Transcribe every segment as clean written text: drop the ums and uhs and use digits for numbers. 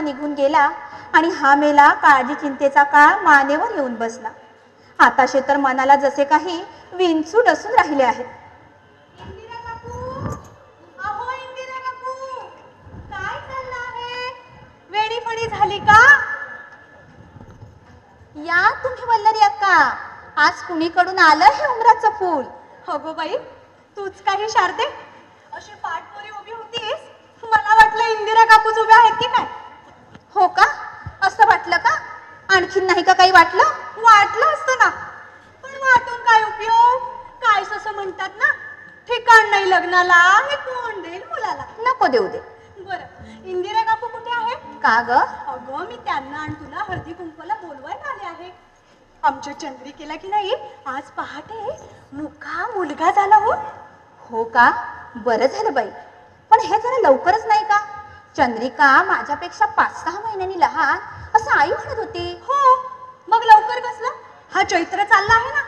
निघून गेला आणि हा मेला काळजी चिंतेचा काळ मानेवर येऊन बसला. आताशे तर मनाला जसे काही विंचू डसून राहिले आहेत. इंदिरा काकू, अहो इंदिरा काकू, काय चाललं आहे? वेडीफडी झाली का? या तुम्ही वल्लरी अक्का, आज कुणीकडून आलं हे उमराचं फूल? अगो बाई, तूच काही शारदे, अशी पाठपोरी उभी होतीस, मला वाटलं इंदिरा काकूच उभ्या आहेत की काय. हो का? असं वाटलं का? आणखीन नाही का काही वाटलं? वाटलं असतं ना, पण वाटून काय उपयोग? काय असं म्हणतात ना, ठिकाण नाही लग्नाला, हे कोण देईल मुलाला. नको देऊ दे. बरं, इंदिरा काकू कुठे आहे? का ग? अगं, मी त्यांना आणि तुला हळदी कुंकवाला बोलवायला आले आहे. आमच्या चंद्रिकेला की नाही आज पहाटे मुका मुलगा झाला हो. हो का? बरं झालं बाई, पण हे जरा लवकरच नाही का? चंद्रिका माझ्यापेक्षा 5-6 महिन्यांनी लहान असं आई म्हणत होती. हो, मग लवकर कसलं? हा चैत्र चालला आहे ना,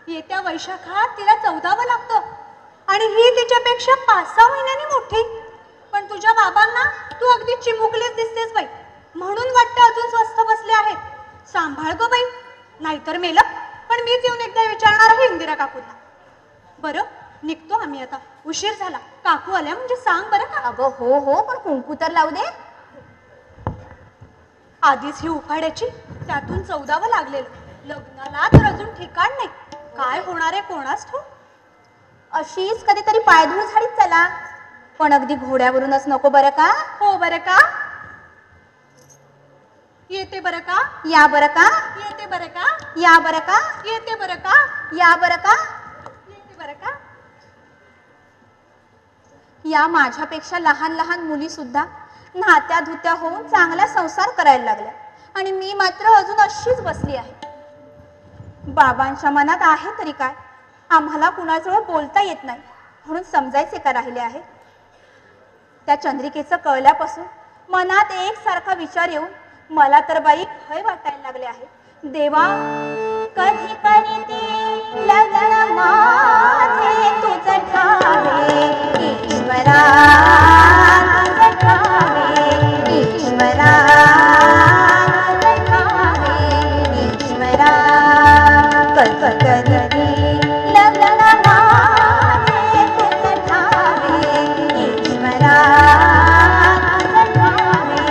येत्या वैशाखात तिला 14वं लागतं आणि ही तिच्यापेक्षा 5-6 महिन्यांनी मोठी. पण तुझ्या बाबांना तू अगदी चिमुकलीच दिसतेस बाई, म्हणून वाटतं अजून स्वस्थ बसले आहेत. सांभाळ गो बाई, नाहीतर मेलं. पण मीच येऊन एकदा विचारणार आहे इंदिरा काकूला. बरं, निघतो आम्ही आता, उशीर झाला. काकू आल्या म्हणजे सांग बरं का. अगं हो हो, पण कुंकू तर लावू दे. आधीच ही उफाड्याची, त्यातून 14वं लागलेलं. लग्नाला तर अजून ठिकाण नाही. काय होणार आहे कोणास ठाऊक. अशीच कधीतरी पायधूळ झालीच चला, पण अगदी घोड्यावरूनच नको बरं का. हो बरं का? येते बरं का? या बरं का? येते बरं का? या बरं का? येते बरं का? या बरं का? येते बरं का? या माझ्यापेक्षा लहान लहान मुली सुद्धा नात्या धुत्या होऊन चांगला संसार करायला लागल्या आणि मी मात्र अजून अशीच बसली आहे. बाबांच्या मनात आहे तरी काय, आम्हाला कुणाजवळ बोलता येत नाही म्हणून समजायचे का राहिले आहे. त्या चंद्रिकेचं कळल्यापासून मनात एकसारखा विचार येऊन मला तर बाई भय वाटायला लागले आहे. देवा, कधी करीते लग्न माझे तुझं ठावे, ईश्वरा तुझं ठावे, ईश्वरा तुझं ठावे, ईश्वरा कधी लग्न माझे तुझं ठावे, ईश्वरा तुझं ठावे.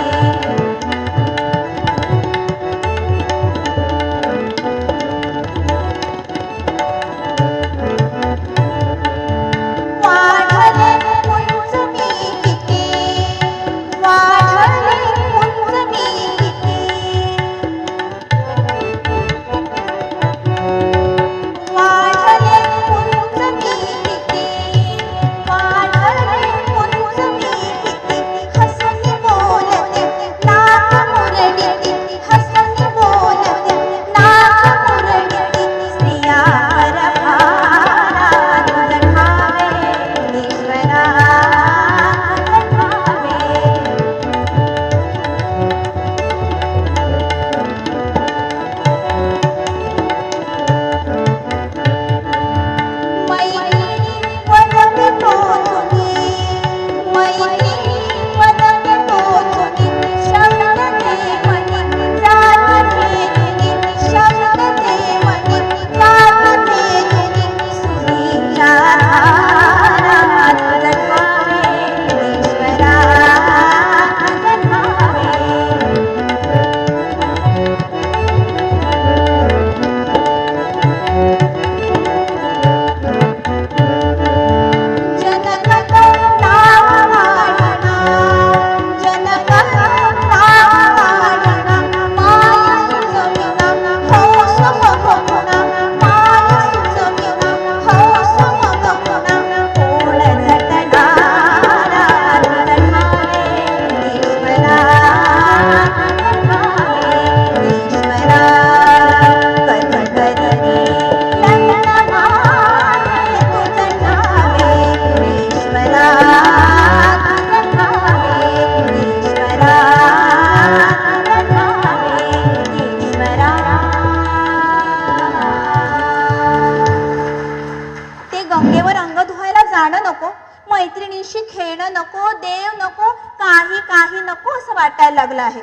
लागला आहे.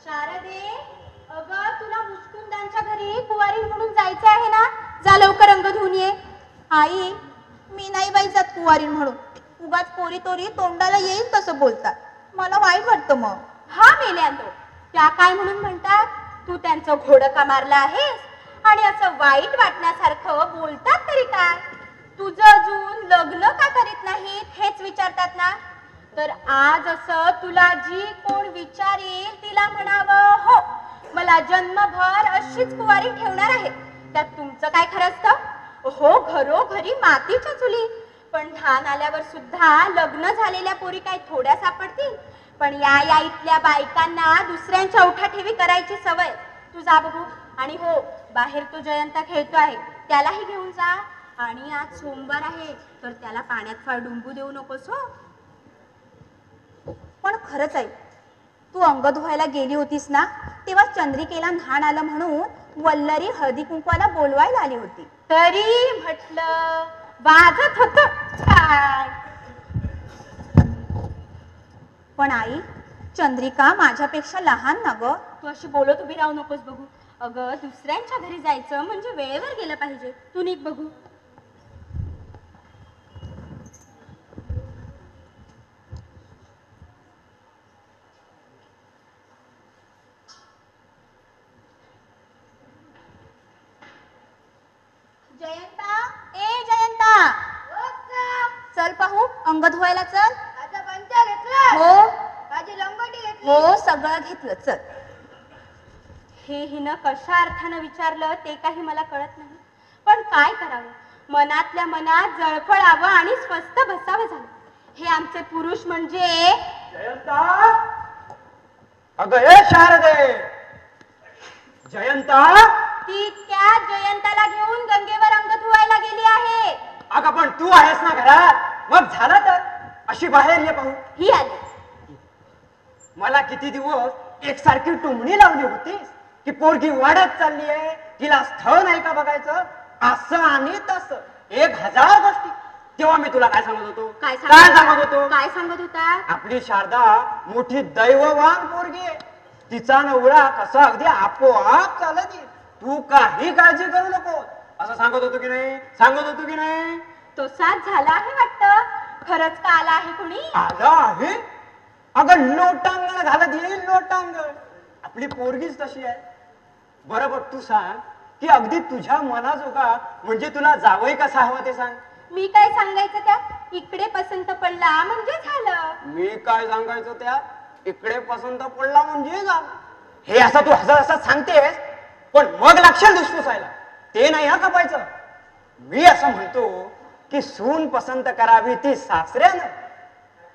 शारदे, अगं तुला मुचकुंदांच्या घरी कुवारी म्हणून जायचं आहे ना, जा लवकर अंग धुवून ये. आई, मी नाही बाई जात कुवारीन म्हणून. उगाच पोरी तोरी तोंडाला येईल तसं बोलतात, मला वाईट वाटतं. मग हा मेल्यांदो, त्या काय म्हणून म्हणतात? तू त्यांचं घोडं का मारलं आहेस आणि असं वाईट वाटण्यासारखं बोलतात तरी काय? तुझं अजून लग्न का करीत नाहीत हेच विचारतात ना. तर आज असं तुला जी कोण विचारेल तिला म्हणावं, हो मला जन्मभर अशीच कुवारी ठेवणार आहे. त्यात तुमचं काय खरं असतं? हो, घरोघरी मातीच्या चुली, पण धान आल्यावर सुद्धा लग्न झालेल्या पोरी काय थोड्या सापडतील? पण या इथल्या बायकांना दुसऱ्यांच्या उठाठेवी करायची सवय. तू जा बघू. आणि हो, बाहेर तो जयंता खेळतो आहे, त्यालाही घेऊन जा. आणि आज सोमवार आहे, तर त्याला पाण्यात फार डुंबू देऊ नकोस. हो. पण खरंच आहे, तू अंग धुवायला गेली होतीस ना, तेव्हा चंद्रिकेला न्हाण आलं म्हणून वल्लरी हळदी कुंकवाला बोलवायला आली होती. तरी म्हटलं वाजत होत काय. पण आई, चंद्रिका माझ्यापेक्षा लहान ना ग. तू अशी बोलत उभी राहू नकोस बघू. अगं दुसऱ्यांच्या घरी जायचं म्हणजे वेळेवर गेलं पाहिजे. तू निघ बघू. जयंता, ए जयंता, चल पाहू, अंग धुवायला चल. हो हो, सगळं घेतलं, चल. हे हिनं कशा अर्थानं विचारलं ते काही मला कळत नाही. पण काय करावं, मनातल्या मनात जळफळावं आणि स्वस्त बसावं झालं. हे आमचे पुरुष म्हणजे. जयंता, अगं हे शारदे, जयंता. ती त्या जयंताला घेऊन गंगेवर अंग धुवायला गेली आहे. अगं पण तू आहेस ना घरात, मग झाला तर अशी बाहेर ये पाहू. ही आली. मला किती दिवस एकसारखी टुमणी लावली होतीस की पोरगी वाढत चालली आहे, तिला स्थळ नाही का बघायचं, असं आणि तसं 1000 गोष्टी. तेव्हा मी तुला काय सांगत होतो? काय सांगत होतो? काय सांगत होता? आपली शारदा मोठी दैववान पोरगी आहे, तिचा नवरा कसा अगदी आपोआप चालत येईल, तू काही काळजी करू नको, असं सांगत होतो की नाही? सांगत होतो की नाही? तो साथ झाला आहे वाटतं. खरंच का आला आहे कुणी? आला आहे. अगं लोटांगण घालत येईल, लोटांगण. आपली पोरगीच तशी आहे. बरोबर, तू सांग की अगदी तुझ्या मनाजोगा, म्हणजे तुला जावई कसा हवा ते सांग. मी काय सांगायचं त्यात? इकडे पसंत पडला म्हणजे झालं. मी काय सांगायचं त्या? इकडे पसंत पडला म्हणजे झालं. हे असं तू हसत हसत सांगतेस, पण मग लक्षात दुसपुसायला ते नाही हा खपायचं. मी असं म्हणतो की सून पसंत करावी ती सासऱ्यानं,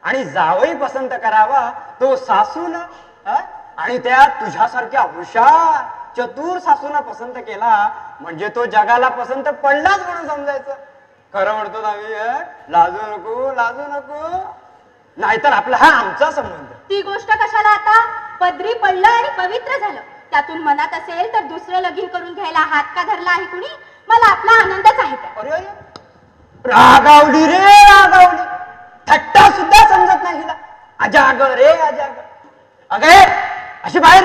आणि जावई पसंत करावा तो सासून. आणि त्या तुझ्यासारख्या हुशार चतुर सासून पसंत केला म्हणजे तो जगाला पसंत पडलाच म्हणून समजायचं. खरं म्हणतो ना मी, लाजू नको, लाजू नको, नाहीतर आपला हा आमचा संबंध. ती गोष्ट कशाला आता? पदरी पडलं आणि पवित्र झालं. त्यातून मनात असेल तर दुसरं लगीन करून घ्यायला हात का धरला आहे कुणी? मला आपला आनंदच आहे. अरे अरे, रागावली रे रागावली. थट्टा सुद्धा समजत नाही हिला. अजागर रे अजागर. अगे अशी बाहेर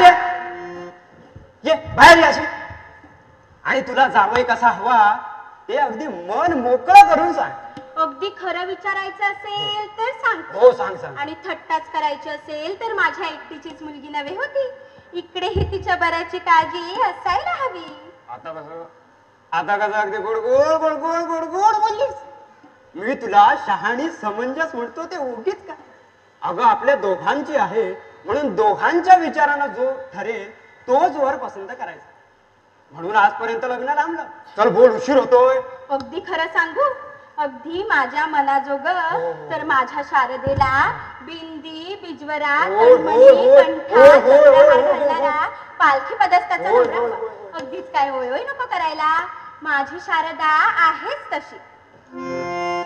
ये, बाहेर ये अशी. आणि तुला जावई कसा हवा ते अगदी मन मोकळं करून सांग. अगदी खरं विचारायचं असेल तर सांग. हो सांग सांग. आणि थट्टाच करायची असेल तर माझ्या एकटीचीच मुलगी नव्हे होती, इकडेही तिच्या बऱ्याची काळजी असायला हवी. आता कसं अगदी गोडगोड गोडगोड गोडगोड बोललीस. मी तुला शहाणी समंजस म्हणतो ते उगीच का? अगं आपल्या दोघांची आहे म्हणून दोघांच्या विचारानं जो ठरेल तोच वर पसंत करायचा. म्हणून आजपर्यंत लग्न लांबलं. चल बोल, उशीर होतोय. अगदी खरं सांगू, अगदी माझ्या मनाजोग तर माझ्या शारदेला बिंदी, बिजवरा, तन्मणी, कंठा, चंद्रहार घालणारा पालखी पदस्ताचा नवरा हवा. अगदीच काय होय होय नको करायला. माझी शारदा आहेच तशी.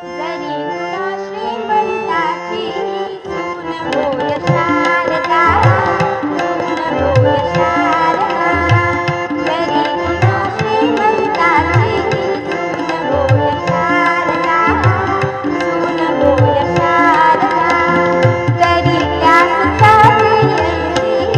जरी तुला श्रीमंताची सून होय शारदा, सून होय शारदा. जरी तुला श्रीमंताची सून होय शारदा, सून होय शारदा. तरी त्यास साधी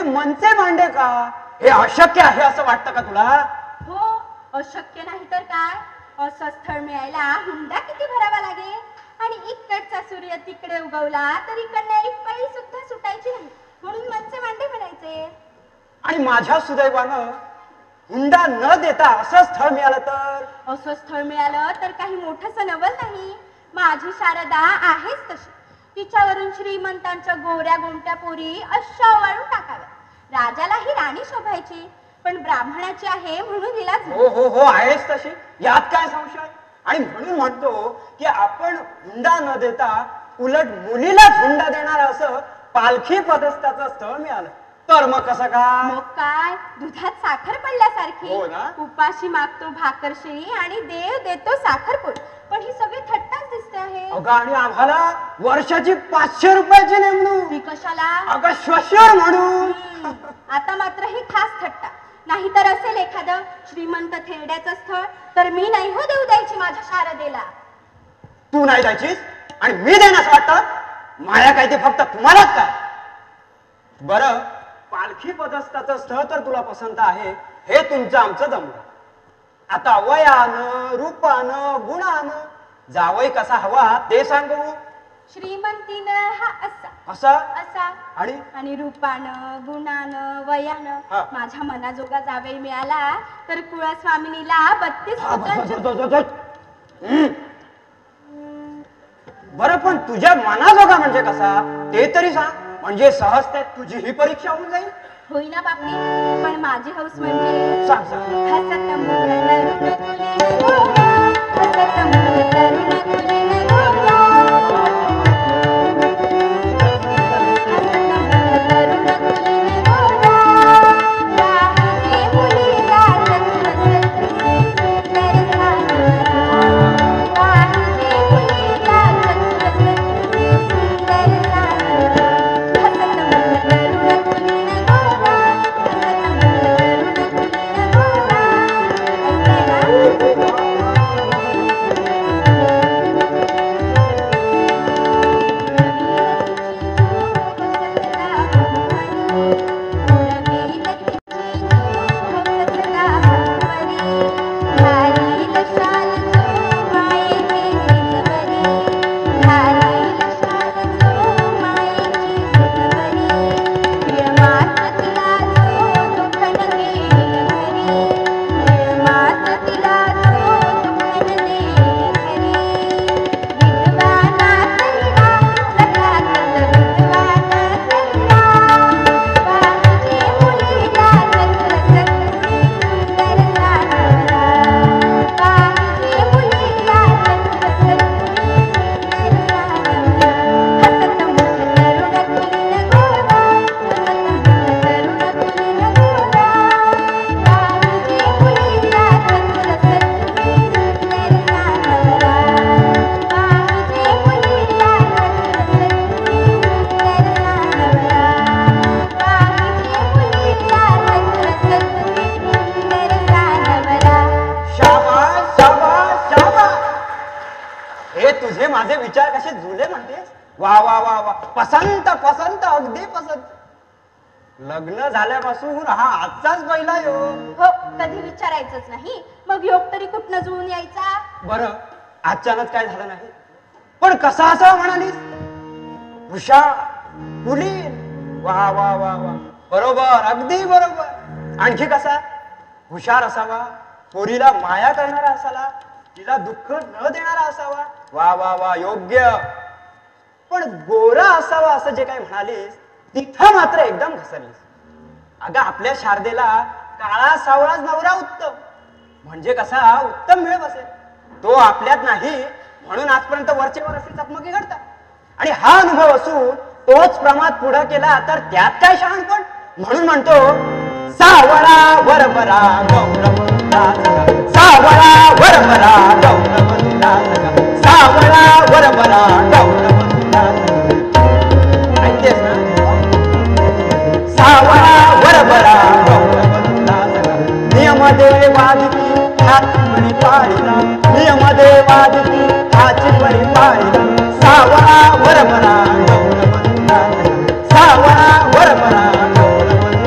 हे मनचे मांडे का? हे अशक्य आहे असं वाटतं का तुला? हो, अशक्य नाही तर काय. असं स्थळ मिळायला हुंडा किती भरावा लागेल. आणि इकडचा सूर्य तिकडे उगवला तर इकडनं एक पैल सुद्धा सुटायची नाही, म्हणून मनचे मांडे म्हणायचे. आणि माझ्या सुदैवानं हुंडा न देता असं स्थळ मिळालं तर? असं स्थळ मिळालं तर काही मोठंसं नवल नाही. माझी शारदा आहेच तशी. तिच्यावरून श्रीमंतांच्या गोऱ्या गोमट्या पोरी अशा वाळून टाकाव्या. राजालाही राणी शोभायची, पण ब्राह्मणाची आहे म्हणून हिला हो हो हो आहेच तशी, यात काय संशय. आणि म्हणून म्हणतो की आपण हुंडा न देता उलट मुलीलाच हुंडा देणार असं पालखी पदस्थाचं स्थळ मिळालं तर मग कसं काय? मग काय, दुधात साखर पडल्यासारखी. हो ना? उपाशी मागतो भाकरशिळी आणि देव देतो साखरपुड. पण ही सगळी थट्टाच दिसते आहे. अगं आणि आम्हाला वर्षाची 500 रुपयाची नेमणूक. ती कशाला? अगं श्वशर म्हणून. आता मात्र ही खास थट्टा. नाहीतर असेल एखादं श्रीमंत थेरड्याचं स्थळ तर मी नाही हो देऊ द्यायची माझ्या शारदेला. तू नाही द्यायचीस आणि मी देईन असं वाटतं? माया काय ते फक्त तुम्हालाच काय? बरं, पालखी पदस्थाचं स्थळ तर तुला पसंत आहे, हे तुमचं आमचं जमलं. आता वयानं रूपानं गुणानं जावई कसा हवा ते सांगू. श्रीमंतीनं हा असा असा असा आणि रूपानं गुणानं वयानं हा. माझ्या मनाजोगा जावई मिळाला तर कुळस्वामिनीला 32 पुत्रांची. बरं, पण तुझ्या मनाजोगा म्हणजे कसा ते तरी सांग, म्हणजे सहज त्यात तुझी ही परीक्षा होऊन जाईल. होईना बापी, पण माझी हौस म्हणजे सांग सांग. हसत मुख तरुण कुलीन गोरा, हसत मुख तरुण कुलीन गोरा, हसत मुख तरुण कुलीन गोरा, पाहिजे मुलीला चतुर सुंदर सावरा, पाहिजे मुलीला चतुर सुंदर सावरा, हसत मुख तरुण कुलीन गोरा, हसत मुख तरुण कुलीन गोरा. ऐकलंय ना? माझे विचार कसे जुले म्हणतेस? वा वा वा वा, पसंत पसंत, अगदी पसंत. लग्न झाल्यापासून हा आजचाच पहिला योग. हो, कधी विचारायचंच नाही, मग योग तरी कुठनं जुळून यायचा? बरं, अचानक काय झालं नाही, पण कसा असावा म्हणालीस? हुशार कुलीन. वा वा वा वा, बरोबर, अगदी बरोबर. आणखी कसा? हुशार असावा, पोरीला माया करणारा असावा, तिला दुःख न देणारा असावा. वा वा वा, योग्य. पण गोरा असावा असं जे काही म्हणालीस तिथं मात्र एकदम घसरलीस. अगं, आपल्या शारदेला काळा सावळाच नवरा उत्तम, म्हणजे कसा उत्तम मिळ बसेल. तो आपल्यात नाही म्हणून आजपर्यंत वरचेवर असे चकमकी घडतात. आणि हा अनुभव असून तोच प्रमाद पुढे केला तर त्यात काय शहाणपण. म्हणून म्हणतो, सावळा वरबरा गौरवंता सगा, सावळा वरबरा गौरवंता सगा, सावळा वरबरा गौरवंता सगा. ऐकतेस ना? सावळा वरबरा गौरवंता सगा, नियम देवादिती हाची परी पाळिला, नियम देवादिती हाची परी पाळिला, सावळा वरबरा गौरवंता सगा, सावळा वरबरा गौरवंता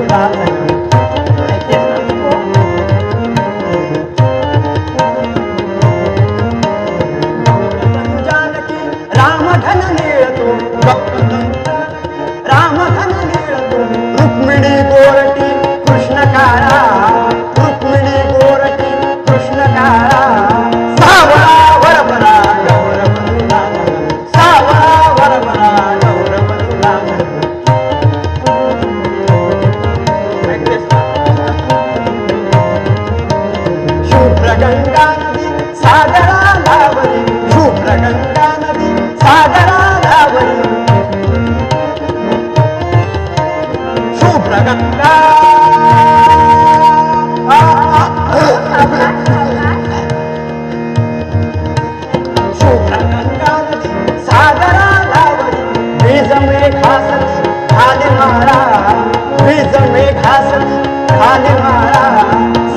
ध्यासनी खाली माळा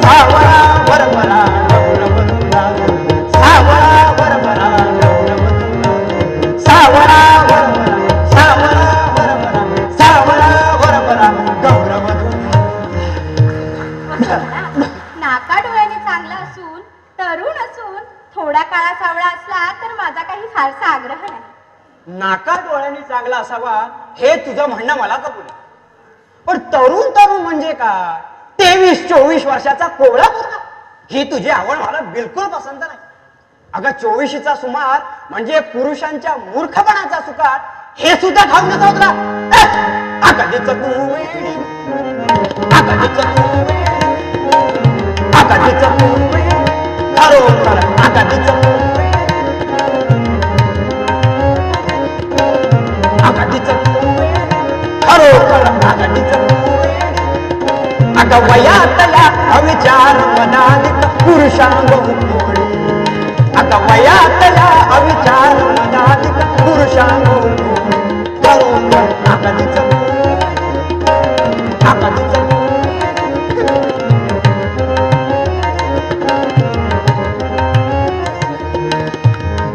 सावळा बरबरा गौरवंता सावळा बरबरा गौरवंता सावळा बरबरा सावळा बरबरा सावळा बरबरा गौरवंता. नाका डोळ्याने चांगला असून तरुण असून थोडा काळा सावळा असला तर माझा काही फारसा आग्रह नाही. नाका डोळ्याने चांगला असावा हे तुझं म्हणणं मला कबूल आहे. पण तरुण तरुण म्हणजे काय? 23-24 वर्षाचा कोवळा मुलगा ही तुझी आवड मला बिलकुल पसंत नाही. अगं 24चा सुमार म्हणजे पुरुषांच्या मूर्खपणाचा सुकार हे सुद्धा ठाऊक नव्हतं तुला. अगदीच तू वेडी अगदीच तू वेडी अगदीच तू वेडी खरोखर अगदीच तू अगदीच तू खरोखर अगदीच अगं वयातल्या अविचार मनालिक पुरुषांग हुकोडी अगं वयातल्या अविचार मनालिक पुरुषांग हुकोडी खरोखर अगदीच अगदीच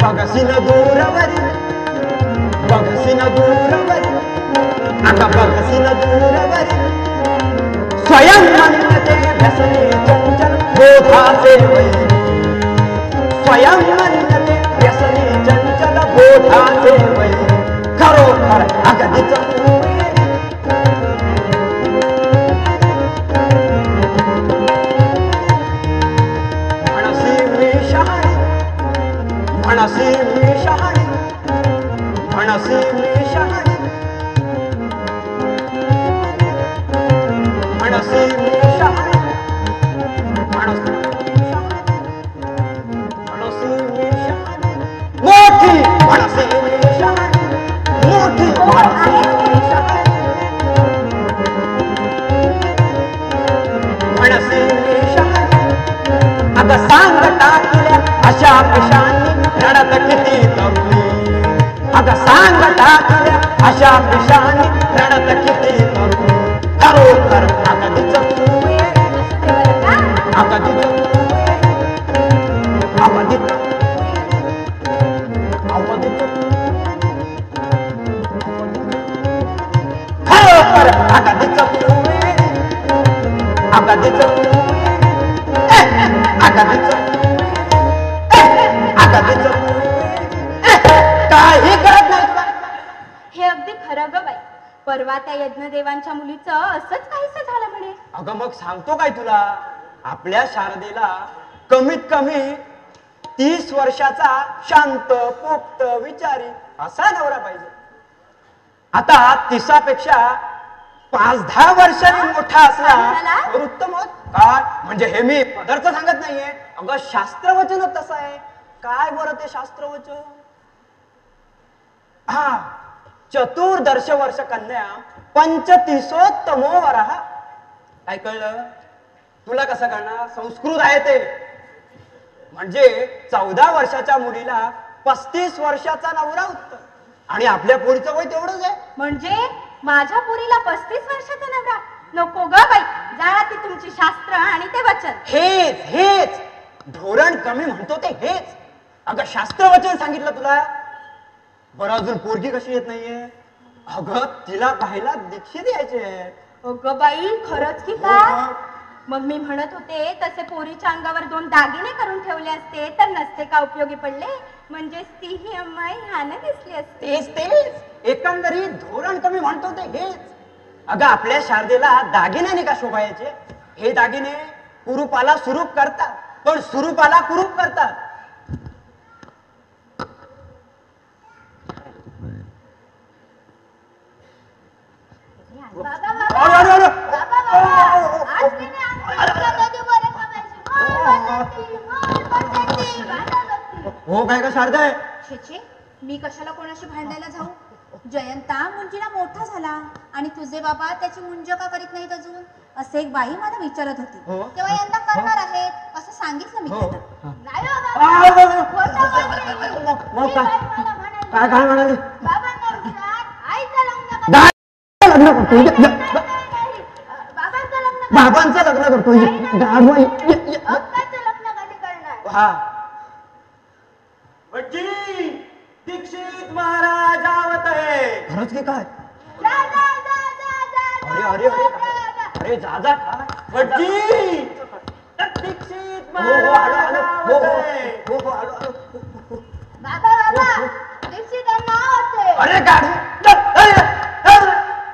बघसीन दूरवरी बघसीन दूरवरी आता बघसीन दूरवरी स्वयं म्हणते व्यसनी चंचल बोधाचे वैरी स्वयं म्हणते व्यसनी चंचल बोधाचे वैरी खरोखर अगदीच म्हणसी मी शहाणी म्हणसी मी शहाणी म्हणसी मी शहाणी म्हणसी मी शहाणी म्हणसी मी शहाणी मोठी म्हणसी मी शहाणी मोठी म्हणसी मी शहाणी म्हणसी मी शहाणी अगं सांग टाकल्या अशा पिशांनी रडत किती तरुणी अगं सांग टाकल्या अशा पिशांनी रडत किती तरुणी खरोखर अगदीच तू अगदीच अगदीच अगदीच खरोखर अगदीच तू अगदीच अगदीच अगदीच काही करत नाही. हे अगदी खरं ग बाई. परवा त्या यज्ञदेवांच्या मुलीचं असंच काहीसं झालं म्हणे. अगं मग सांगतो काय तुला आपल्या शारदेला कमीत कमी 30 वर्षाचा शांत पोक्त विचारी असा नवरा पाहिजे. आता 30पेक्षा 5-10 वर्षांनी मोठा असला तर उत्तम होत. काय म्हणजे हे मी पदार्थ सांगत नाहीये. अगं शास्त्रवचन तसं आहे. काय बरं ते शास्त्रवचन? हा चतुर्दश वर्ष कन्या 35 वरः. काय कळलं तुला? कसं करणार? संस्कृत आहे ते. म्हणजे 14 वर्षाच्या मुलीला 35 वर्षाचा नवरा उत्तम. आणि आपल्या पोरीचं वय तेवढंच आहे. म्हणजे माझ्या पोरीला 35 वर्षाचा नवरा नको ग बाई. जाळा ती तुमची शास्त्र आणि ते वचन. हेच हेच धोरण कमी म्हणतो ते हेच. अगं शास्त्रवचन सांगितलं तुला. बरं अजून पोरगी कशी येत नाहीये? अगं तिला पाहायला दीक्षित यायचे. अगं बाई खरंच की काय? मग मी म्हणत होते तसे पोरीच्या अंगावर 2 दागिने करून ठेवले असते तर नसते का उपयोगी पडले? म्हणजे तीही अम्माई ह्याने दिसली असते. तेच तेच एकंदरीत धोरण कमी म्हणतो ते हेच. अगं आपल्या शारदेला दागिन्याने का शोभायचे? हे दागिने कुरूपाला सुरूप करतात पण सुरूपाला कुरूप करतात. हो काय का शारदा? छे मी कशाला कोणाशी भांडायला जाऊ? जयंता मुंजीला मोठा झाला आणि तुझे बाबा त्याची मुंज का करीत नाहीत अजून असे एक बाई मला विचारत होती. तेव्हा यंदा करणार आहेत असं सांगितलं मी त्यांना. नाही काय काय म्हणाले? बाबा बाबांचं लग्न करतो गाढवा. अक्काचं लग्न कधी करणार? हा भटजी दीक्षित महाराज आवत आहे. खरंच की काय? जा, जा, जा, जा, जा, अरे जा, अरे जा, जा, जा. अरे जा जा काय? भटजी दीक्षित हो हो आलो महाराज आलो हो आवत हो आहे. हो हो आलो आलो. बाबा बाबा दीक्षितांना होते. अरे गाडी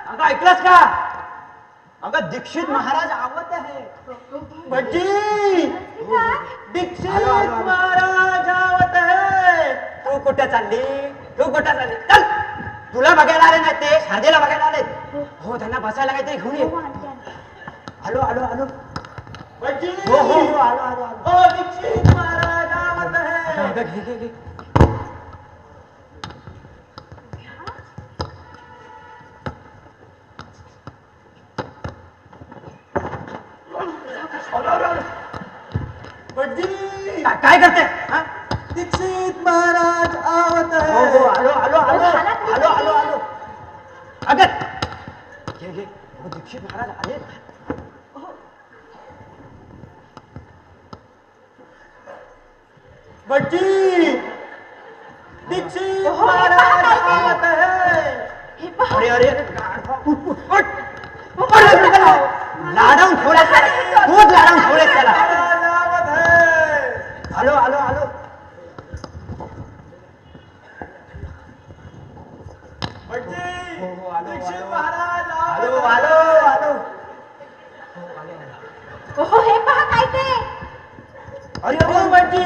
अगं ऐकलंस का? अगं दीक्षित महाराज आवत आहे. भटजी दीक्षित आलो, आलो, आलो. महाराज आवत आहे. तू कुठे चालली? तू कुठे चालली? चल तुला बघायला आले नाही ते शारदेला बघायला आले. हो त्यांना बसायला काहीतरी घेऊन ये. आलो आलो आलो. भटजी हो हो हो आलो आलो आलो. हो दीक्षित महाराज आवत आहे. अगं, घे घे घे. भटजी काय करते? हा? दीक्षित महाराज आवत हो हो आहे. आलो आलो आलो आलो आलो आलो. अगं घे घे. हो, दीक्षित महाराज आले. भटजी दीक्षित महाराज आवत आहे. अरे अरे अरे गाढवा, उठ, उठ, उठ. अरे, अरे, अरे, लाडावून ठेवलेस त्याला. तूच लाडावून ठेवलेस त्याला. महाराज आवत आहे. आलो आलो आलो. भटजी हो, हो, आलो, दीक्षित आलो. महाराज आलो आवत आलो आहे. आलो. हो हे पहा काय ते. अरे हो भटजी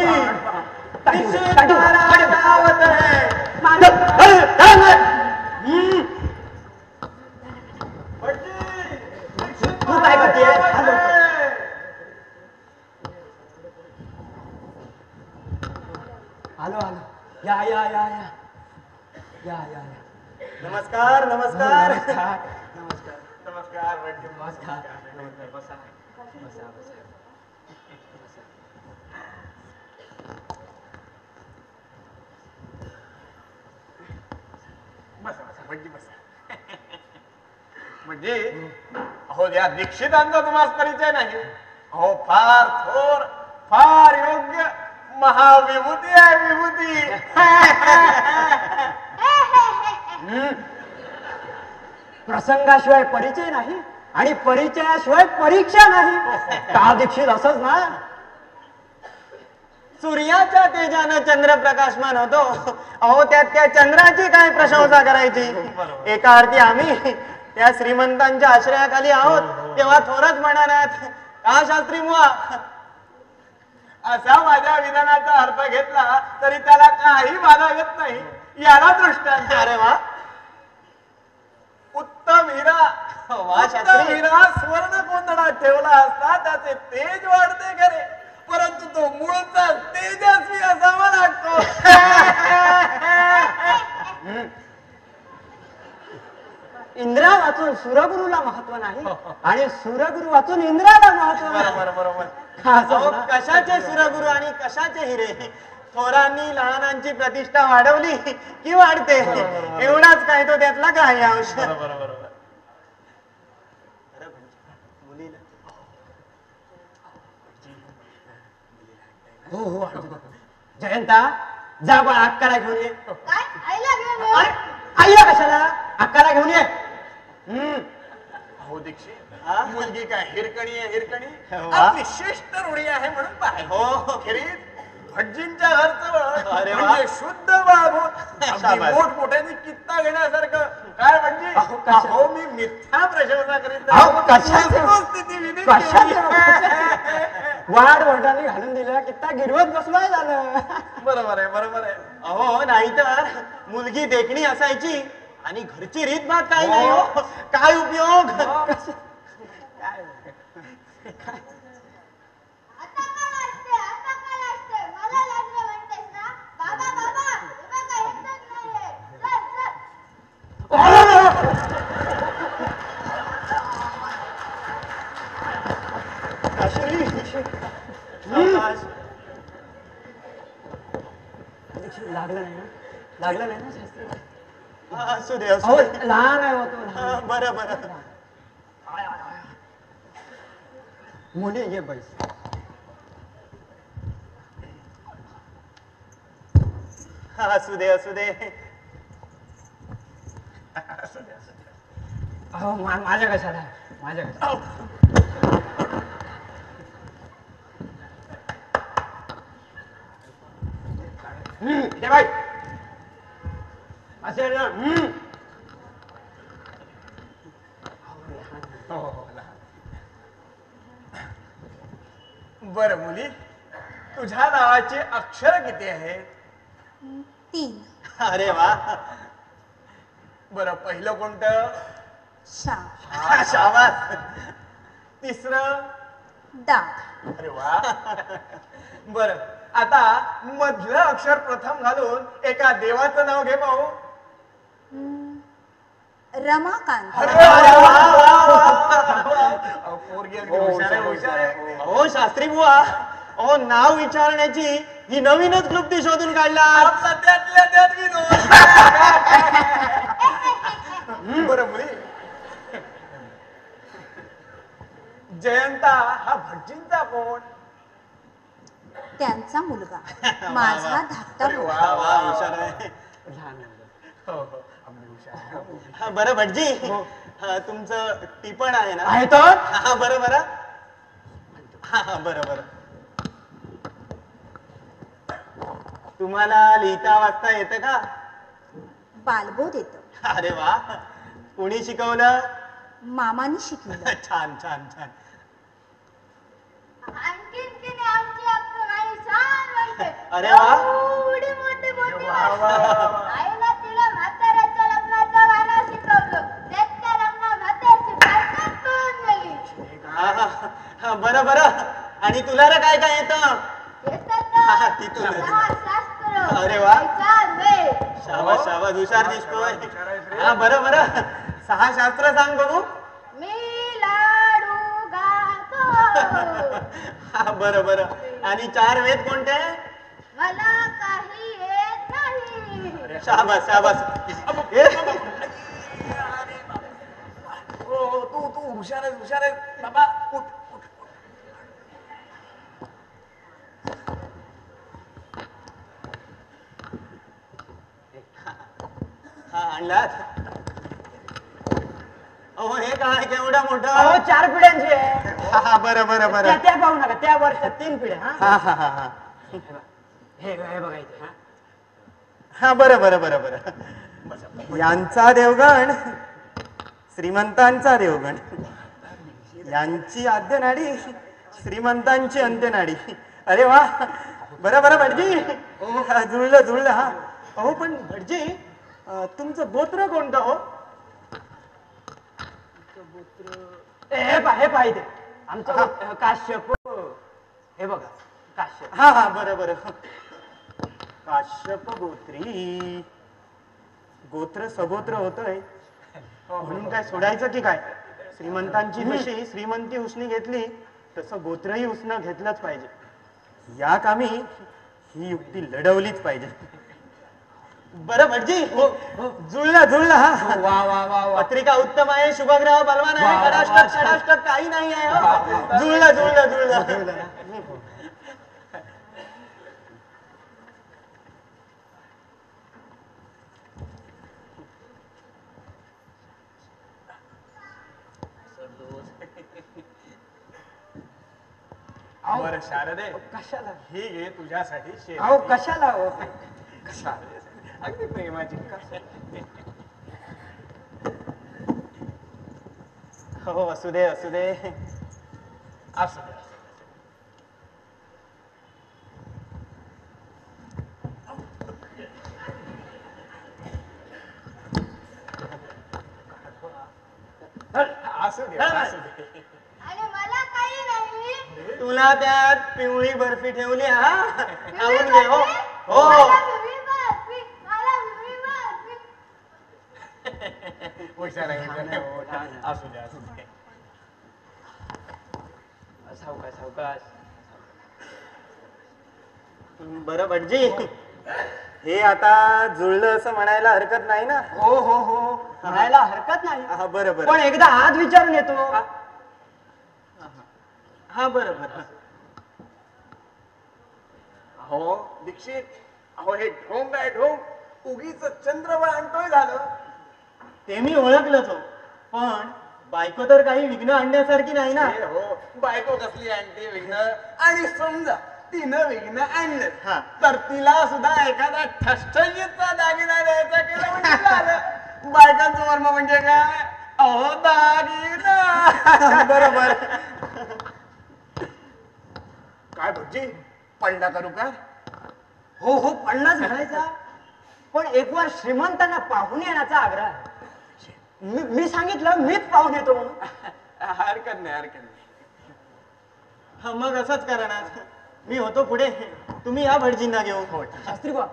दीक्षित महाराज आवत आहे. भटजी दीक्षित तू काय करतेय? महाराज आलो. आवत आहे. आलो आलो. या या या या या या या. नमस्कार नमस्कार नमस्कार नमस्कार नमस्कार भटजी नमस्कार. नमस्कार बसा बसा बसा. बसा बसा भटजी बसा. म्हणजे अहो या दीक्षितांचा तुम्हाला परिचय नाही. अहो फार थोर फार योग्य महाविभूती आहे विभूती. प्रसंगाशिवाय परिचय नाही आणि परिचयाशिवाय परीक्षा नाही. का दीक्षित असंच ना? सूर्याच्या तेजानं चंद्र प्रकाशमान होतो. अहो त्यात त्या चंद्राची काय प्रशंसा करायची. एका अर्थी आम्ही त्या श्रीमंतांच्या आश्रयाखाली आहोत तेव्हा थोरच म्हणालात का शास्त्री मुआ असा माझ्या विधानाचा अर्थ घेतला तरी त्याला काही बाधा येत नाही. याला दृष्टांत. अरे वा उत्तम हिरा उत्तम हिरा सुवर्ण कोंदणात ठेवला असता त्याचे तेज वाढते खरे परंतु तो मूळचा तेजस्वी असावा लागतो. इंद्रा वाचून सुरगुरूला महत्व नाही आणि सुरगुरू वाचून इंद्राला महत्व नाही. बरोबर बरोबर. असं अहो, ना? कशाचे सुरगुरू आणि कशाचे हिरे. थोरांनी लहानांची प्रतिष्ठा वाढवली की वाढते. एवढाच काय तो त्यातला काही अंश. हो हो जयंता जा बा अक्काला घेऊन ये. काय आईला घेऊन ये. अरे, आईला कशाला? अक्काला घेऊन ये. हो दीक्षित मुलगी काय हिरकणी आहे हिरकणी. वा. आपली शिष्ट रूढी आहे म्हणून पाहिजे. हो खरीच भटजींच्या घरचं अरे वा. म्हणजे शुद्ध बाळभूत शाबास. मोठमोठ्याने कित्ता घेण्यासारखं. काय म्हणजे अहो, कशा- अहो मी मिथ्या प्रशंसा करीत अहो, कशाचं? वस्तुस्थिती विदित कशाचं? केली. वाढ वडिलांनी घालून दिल्या कित्ता गिरवत बसलोय झालं. बरोबर आहे बरोबर आहे. अहो नाहीतर मुलगी देखणी असायची आणि घरची रीत भात काही नाही हो. काय उपयोग. आता का लाजते? आता का लाजते? मला लाजलं म्हणतेस ना? बाबा बाबा तुला काही हिंमत नाहीये. चल चल. लागलं नाही ना? लागलं नाही ना शास्त्री? असू दे अहो लहान आहे हो तो लहान. बरं बरं. मुली ये बैस. असू दे असू दे. अहो माझ्या कशाला माझ्या कशाला. ते बाई असेल ना. बर मुली, तुझ्या नावाचे अक्षर किती आहेत? 3. अरे वा. बरं, पहिलं कोणतं? शा. शाबास. तिसरं? डा. अरे वा. बर, आता मधलं अक्षर प्रथम घालून एका देवाचं नाव घे पाहू. रमाकांत. पोरगी अगदी हुशार आहे, हुशार आहे. हो शास्त्री बुवा, अहो नाव विचारण्याची ही नवीनच क्लुप्ती शोधून काढला. आपला त्यातल्या त्यात विनोद. बरं मुली, जयंता हा भटजींचा कोण? त्यांचा मुलगा. माझा धाकटा अरे मुलगा. वा वा, हुशार आहे. हो हो, अगदी हुशार आहे. हा, बरं भटजी, हा, तुमचं टिपण आहे ना? आहे तर हा बरं बरं. हा बरं बरं. तुम्हाला लिहिता वाचता येतं का? बालबोध येतं. अरे वा. कोणी शिकवलं? मामाने शिकवलं. छान छान छान. आणखीन तिने आमची अक्कल छान म्हणते. अरे वा. एवढी मोठी मोठी आईला तिला म्हाताऱ्याच्या लग्नाचं गाणं शिकवलं. त्याच्या लग्नात म्हाताऱ्याची बायकोच पळून गेली. हा, हा, हा, बरं बरं. आणि तुला रे काय काय येतं? येतात हा, ना तिथून. शास्त्र. अरे वा. छान वेळ. शाबास शाबास, हुशार दिसतोय. हा बरं बरं. 6 शास्त्र सांग बघू. मी लाडू गातो. हा बरं बरं. आणि 4 वेद कोणते? मला काही येत नाही. शाबास शाबास. ए, हो, तू हुशार आहे, हुशार आहे. बाबा उठ उठ. हा आणलात. अहो हे काय केवढं अहो मोठं. 4 पिढ्यांची आहे. हा बरं बरं त्या बरं. त्या पाहू नका, त्या वरच्या 3 पिढ्या. हा हा हा हा हा. हे बघा इथे. हा हा बरं बरं बरं बरं. यांचा देवगण श्रीमंतांचा देवगण. यांची आद्यनाडी श्रीमंतांची अंत्यनाडी. अरे वा. बरं बरं भटजी, जुळलं जुळलं. हा अहो पण भटजी, तुमचं गोत्र कोणतं हो? हे पहा इथे आमचं काश्यप. हे बघा काश्यप. हा हा बरं बरं. काश्यप गोत्री. गोत्र सगोत्र होतंय म्हणून काय सोडायचं की काय? श्रीमंतांची जशी श्रीमंती उसनी घेतली तसं गोत्रही उसनं घेतलंच पाहिजे. या कामी ही युक्ती लढवलीच पाहिजे. बरं भटजी, जुळलं जुळलं. हा वा वा वा वा. पत्रिका उत्तम आहे, शुभग्रह बलवान आहे, कडाष्टक षडाष्टक काही नाही आहे हो. जुळलं जुळलं जुळलं. बरं शारदे, कशाला? ही घे तुझ्यासाठी शेत. अहो कशाला हो? अगदी प्रेमाची. हो असू दे असू दे. असं दे. असू दे असू दे. आणि मला काही नाही. तुला त्यात पिवळी बर्फी ठेवली. हा खाऊन घे. हो हो. मला पिवळी बर्फी, मला पिवळी बर्फी. हुशार आहे, हुशार आहे. हो, असू दे असू दे. सावकाश सावकाश. बरं भटजी, हे आता जुळलं असं म्हणायला हरकत नाही ना? हो हो हो म्हणायला हरकत नाही. हा बरं बरं. पण एकदा हात विचारून येतो. हा बरं बरं. अहो दीक्षित, अहो हे ढोंग आहे ढोंग, उगीच चंद्रबळ आणतोय झालं. ते मी ओळखलंच हो, पण बायको तर काही विघ्न आणण्यासारखी नाही ना. हे हो, बायको कसली आणते विघ्न, आणि समजा तिनं विघ्न आणलं हा. तर तिला सुद्धा एखादा ठसठशीतचा दागिना द्यायचा केलं म्हणजे झालं. बायकांचं वर्म म्हणजे काय, अहो दागिना. बरोबर. काय भटजी, पडला करू का? हो हो, पन्नास घालायचा, पण एक वार श्रीमंतांना पाहून येण्याचा आग्रह आहे. मी सांगितलं मीच पाहून येतो म्हणून. हरकत नाही, हरकत नाही. हा, मग असंच करा ना. मी होतो पुढे, तुम्ही या भटजींना घेऊन. हो. शास्त्री बा,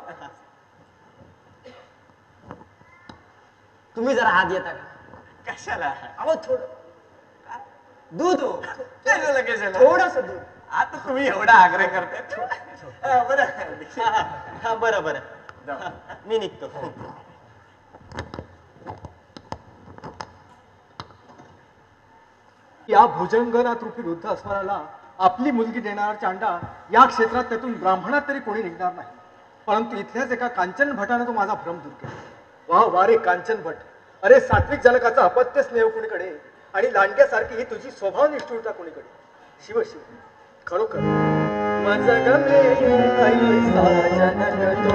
तुम्ही जरा आत येता का? कशाला? अहो थोडं काय? दूध हो, कशाला कशाला? थोडस दूध. आता तुम्ही एवढा आग्रह करताय. बरं हा बरं बरं, मी निघतो. या भुजंगनाथ रूपी वृद्ध अस्वराला आपली मुलगी देणार चांडा या क्षेत्रात त्यातून ब्राह्मणात तरी कोणी निघणार नाही. परंतु इथल्याच एका कांचन भटाने तो माझा भ्रम दूर केला. वा वा रे कांचन भट, अरे सात्विक जनकाचा अपत्य स्नेह कुणीकडे आणि लांडग्यासारखी ही तुझी स्वभाव निष्ठुरता कुणीकडे. शिव शिव, खरोखर मज गमे ऐसा जनक तो,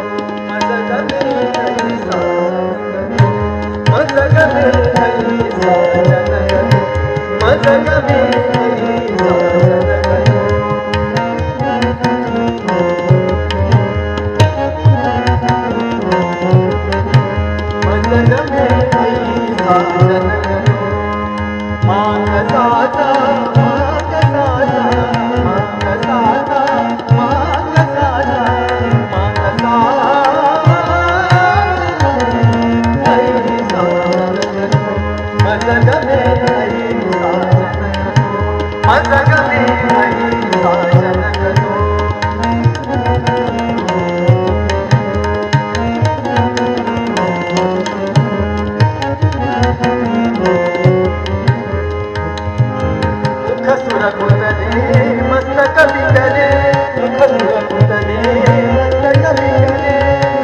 मज गमे ऐसा जनक तो, मज गमे ऐसा जनक तो, मज गमे ऐसा जनक तो. मज गमे ऐसा जनक तो, मागसाचा मागसाचा मागसाचा मागसाचा मागसा ऐसा जनक तो, मज गमे ऐसा जनक तो, मज गमे ऐसा जनक तो. मुख सुर कुंदले मस्तक बिगले, मुख सुर कुंदले मस्तक बिगले,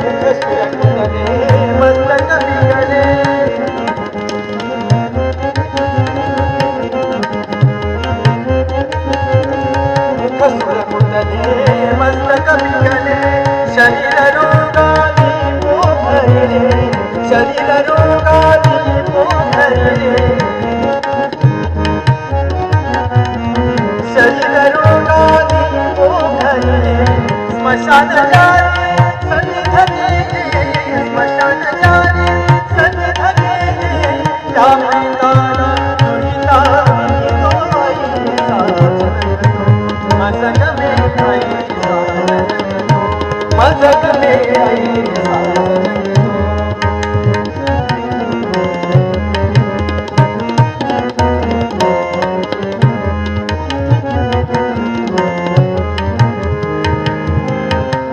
मुख सुर कुंदले मस्तक बिगले. मुख सुर कुंदले मस्तक बिगले, शरीर रोगाने पोहले, शरीर रोगाने पोहले, शरीर रोगाने पोहले. स्मशान जाणे सन्निध गेले, स्मशान जाणे सन्निध गेले, या मैदाना दुहिता विहितो ऐसा जनक तो, मज गमे ऐसा जनक तो, मज गमे ऐसा जनक तो.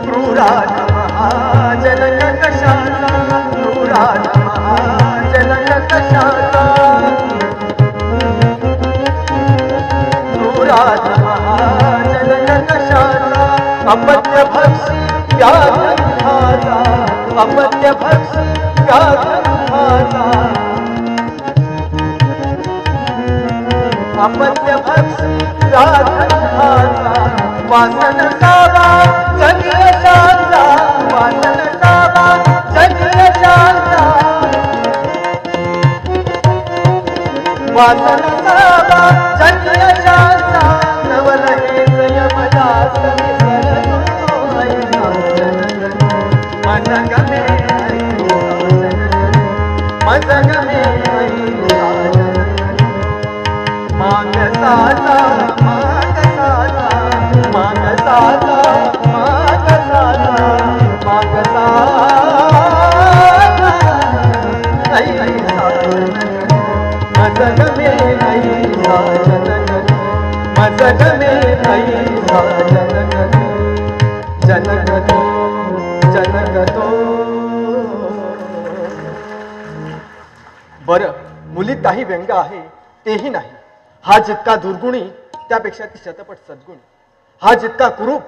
क्रूराध महाजनक कशाचा, क्रूराध महाजनक कशाचा, क्रूराध महाजनक कशाचा, अपत्य भक्षी व्याघ्रंधाचा, अपत्य भक्षी व्याघ्रंधाचा, अपत्य भक्षी व्याघ्रंधाचा. वासन सावा जगीय शांता, वासन सावा जगीय शांता, वासन सावा जगीय शांता. नवल हे संयमदास विसरतो ऐसा जनक तो, मज गमे ऐसा जनक तो, मज गमे ऐसा जनक तो. मागसाचा मागसाचा मागसाचा मागसाचा मागसा ऐसा जनक तो, मज गमे ऐसा जनक तो, मज गमे ऐसा जनक तो, जनक तो जनक तो. बरं, मुलीत काही व्यंग आहे तेही नाही. हा जितका दुर्गुणी त्यापेक्षा ती शतपट सद्गुण, हा जितका कुरूप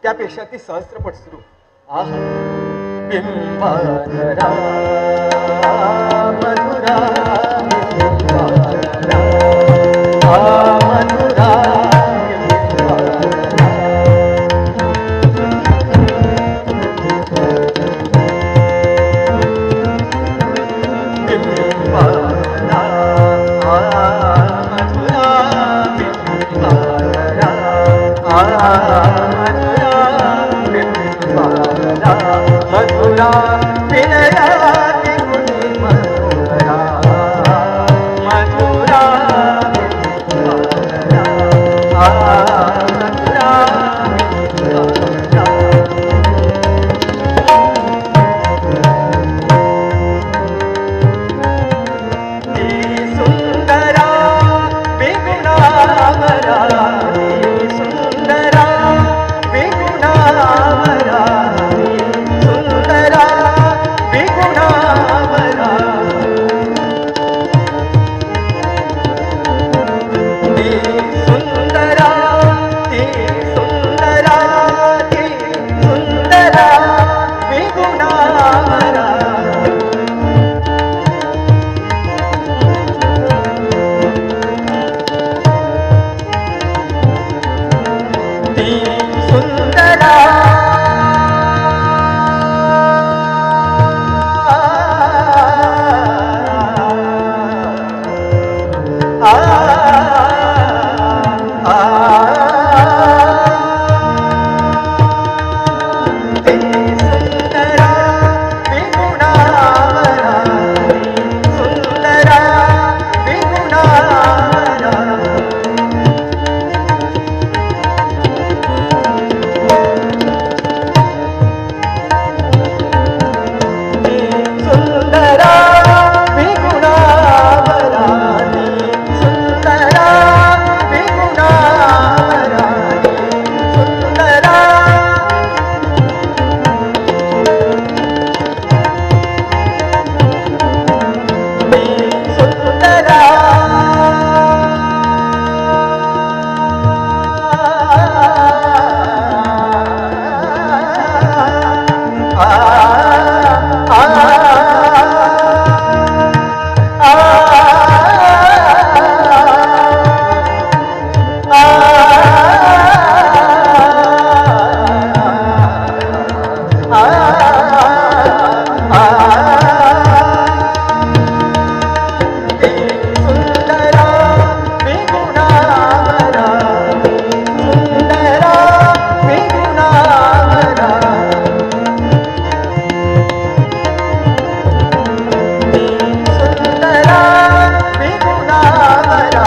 त्यापेक्षा ती सहस्त्रपट सुरू. आहा बिंबाधरा मधुरा बिंबाधरा मधुरा मधुरा विनया मधुरा मधुरा सुंदरा बेगुणावरा सुंदरा बेगुणावरा सुंदरा बेगुणावरा ती सुंदरा ती सुंदरा ती सुंदरा बेगुणावरा सुंदरा सुंदरा बेगुणावरा सुंदरा बेगुणावरा सुंदरा बेगुणावरा सुंदरा बेगुणावरा सुंदरा सुंदरा सुंदरा बेगुणावरा सुंदरा बेगुणावरा सुंदरा बेगुणावरा